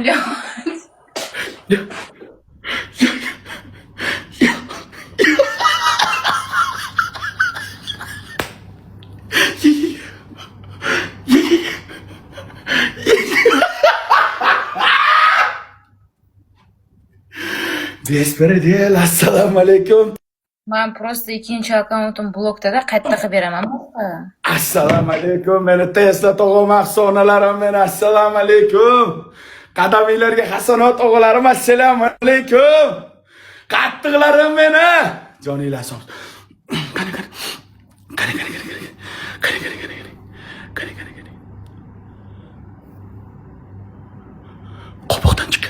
Leon. Besperedel, assalomu alaykum. Men prosta ikkinchi akkauntim blokda qayta qilib beraman. Assalomu alaykum. Meni Tesla tog'am afsonalarim men. Assalomu alaykum. Qadaminglarga hasanot o'g'larim. Assalomu alaykum. Qattiqlarim meni. Joninglar sog'. Qani. Qo'poqdan chiq.